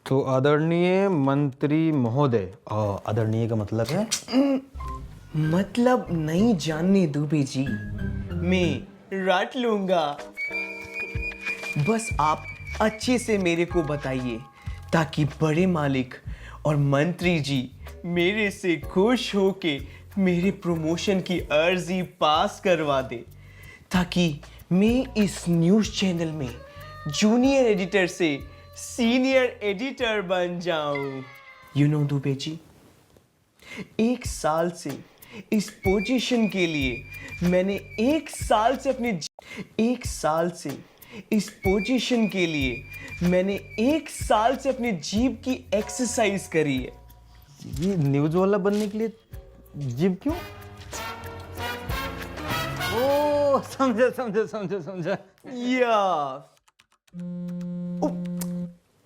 तो आदरणीय मंत्री महोदय, आदरणीय का मतलब है मतलब नहीं जानने दुबे जी, मैं रट लूंगा। बस आप अच्छे से मेरे को बताइए ताकि बड़े मालिक और मंत्री जी मेरे से खुश होके मेरे प्रमोशन की अर्जी पास करवा दे, ताकि मैं इस न्यूज़ चैनल में जूनियर एडिटर से सीनियर एडिटर बन जाऊं। यू नो दुबे जी, 1 साल से इस पोजीशन के लिए मैंने 1 साल से इस पोजीशन के लिए मैंने 1 साल से अपने जीभ की एक्सरसाइज करी है। ये न्यूज वाला बनने के लिए जिम क्यों? ओ समझा। या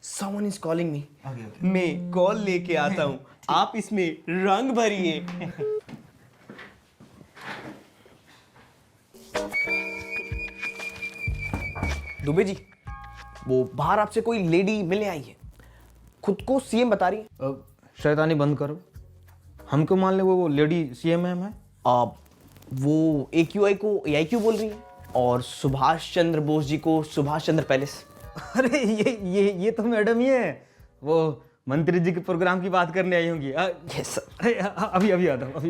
समवन इज कॉलिंग मी। मैं कॉल लेके आता हूँ, आप इसमें रंग भरिए। दुबे जी, वो बाहर आपसे कोई लेडी मिलने आई है, खुद को सीएम बता रही है। शैतानी बंद करो। हमको मान ले वो लेडी सीएमएम है। वो AQI को AIQ बोल रही है और सुभाष चंद्र बोस जी को सुभाष चंद्र पैलेस। अरे ये तो मैडम ही है, वो मंत्री जी के प्रोग्राम की बात करने आई होंगी। Yes sir. अभी आता हूँ।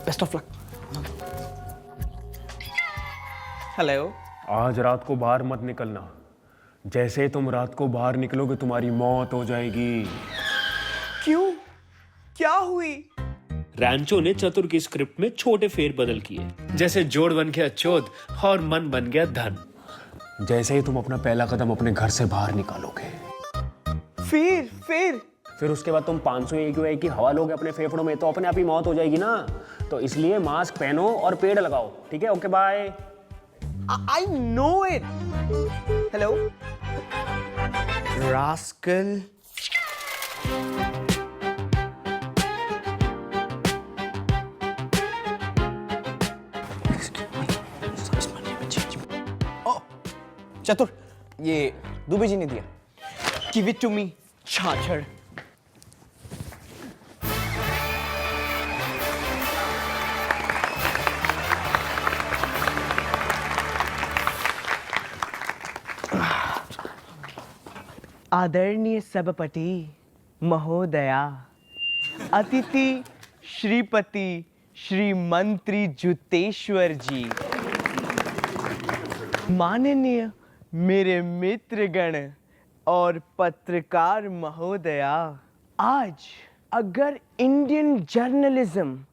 Best of luck. हेलो। आज रात को बाहर मत निकलना। जैसे तुम रात को बाहर निकलोगे तुम्हारी मौत हो जाएगी। क्यों, क्या हुई? रैंचो ने चतुर की स्क्रिप्ट में छोटे फेरबदल किए, जैसे जोड़ बन गया चोद और मन बन गया धन। जैसे ही तुम अपना पहला कदम अपने घर से बाहर निकालोगे, फिर उसके बाद तुम 500 AQI की हवा लोगे अपने फेफड़ों में, तो अपने आप ही मौत हो जाएगी ना। तो इसलिए मास्क पहनो और पेड़ लगाओ, ठीक है? Okay bye. I know it. Hello. Rascal. Oh, चतुर, ये दुबे जी ने दिया। Give it to me, छाछड़। आदरणीय सभापति महोदया, अतिथि श्रीपति श्री मंत्री जुतेश्वर जी, माननीय मेरे मित्रगण और पत्रकार महोदया, आज अगर इंडियन जर्नलिज्म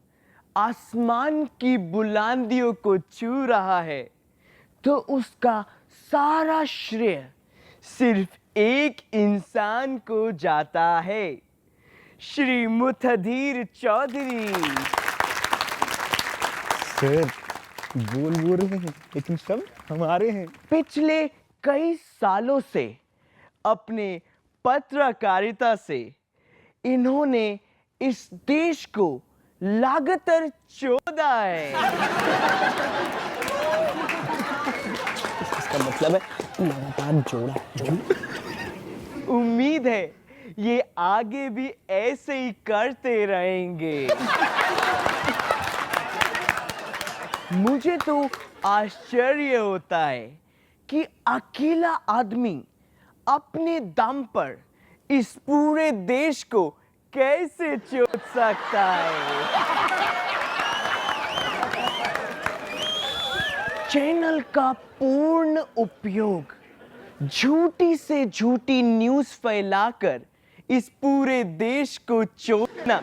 आसमान की बुलंदियों को छू रहा है तो उसका सारा श्रेय सिर्फ एक इंसान को जाता है, श्री मुथदीर चौधरी। सर बोल रहे हैं लेकिन सब हमारे हैं। पिछले कई सालों से अपने पत्रकारिता से इन्होंने इस देश को लगातार चोदा है। इसका मतलब है लगातार जोड़ा। उम्मीद है ये आगे भी ऐसे ही करते रहेंगे। मुझे तो आश्चर्य होता है कि अकेला आदमी अपने दम पर इस पूरे देश को कैसे चोद सकता है। चैनल का पूर्ण उपयोग झूठी से झूठी न्यूज़ फैलाकर इस पूरे देश को चोदना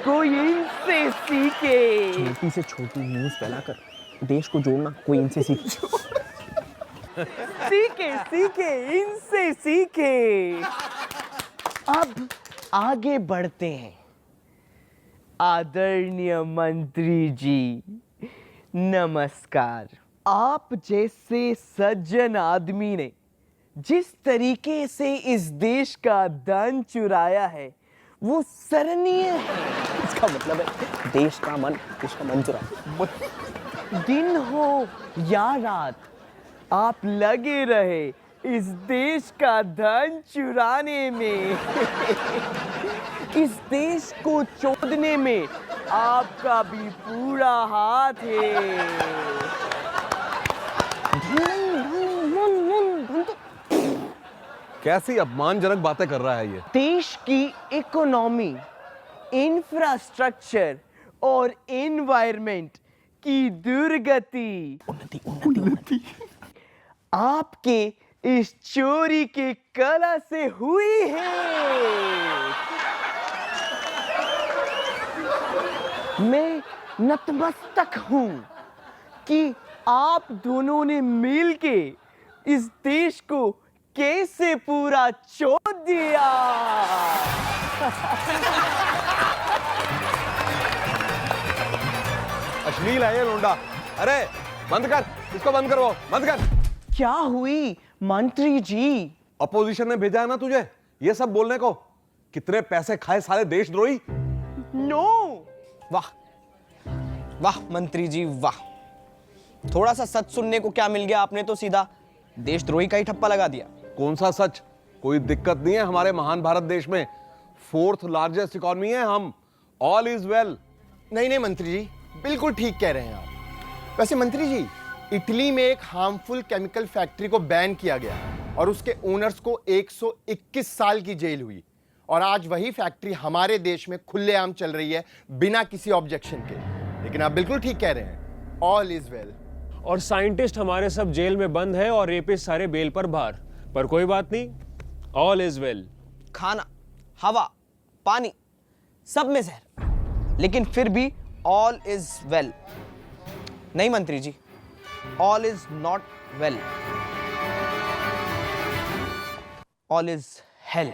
कोई इनसे सीखे। छोटी से छोटी न्यूज़ फैलाकर देश को जोड़ना कोई इनसे सीखे। सीखे इनसे सीखे। अब आगे बढ़ते हैं। आदरणीय मंत्री जी, नमस्कार। आप जैसे सज्जन आदमी ने जिस तरीके से इस देश का धन चुराया है वो सराहनीय है। इसका मतलब है देश का मन, उसका मन चुरा। दिन हो या रात आप लगे रहे इस देश का धन चुराने में इस देश को चोदने में आपका भी पूरा हाथ है। कैसी अपमानजनक बातें कर रहा है ये। देश की इकोनॉमी, इंफ्रास्ट्रक्चर और एनवायरनमेंट की दुर्गति आपके इस चोरी के कला से हुई है। मैं नतमस्तक हूं कि आप दोनों ने मिलके इस देश को कैसे पूरा चोद दिया। अश्लील है ये लोंडा। अरे बंद कर, इसको बंद करो, बंद कर। क्या हुई मंत्री जी? अपोजिशन ने भेजा है ना तुझे ये सब बोलने को। कितने पैसे खाए साले देशद्रोही। नो। वाह वाह मंत्री जी वाह, थोड़ा सा सच सुनने को क्या मिल गया, आपने तो सीधा देशद्रोही का ही ठप्पा लगा दिया। कौन सा सच? कोई दिक्कत नहीं है हमारे महान भारत देश में। 4th लार्जेस्ट इकोनॉमी है हम। All is well. नहीं नहीं मंत्री जी, बिल्कुल ठीक कह रहे हैं आप। वैसे मंत्री जी, इटली में एक हार्मफुल केमिकल फैक्ट्री को बैन किया गया और उसके ओनर्स को 121 साल की जेल हुई, और आज वही फैक्ट्री हमारे देश में खुलेआम चल रही है बिना किसी ऑब्जेक्शन के। लेकिन आप बिल्कुल ठीक कह रहे हैं, ऑल इज वेल। और साइंटिस्ट हमारे सब जेल में बंद है और रेपिस्ट सारे बेल पर बाहर, पर कोई बात नहीं, ऑल इज वेल। खाना, हवा, पानी, सब में जहर, लेकिन फिर भी ऑल इज वेल। नहीं मंत्री जी, all is not well, all is hello.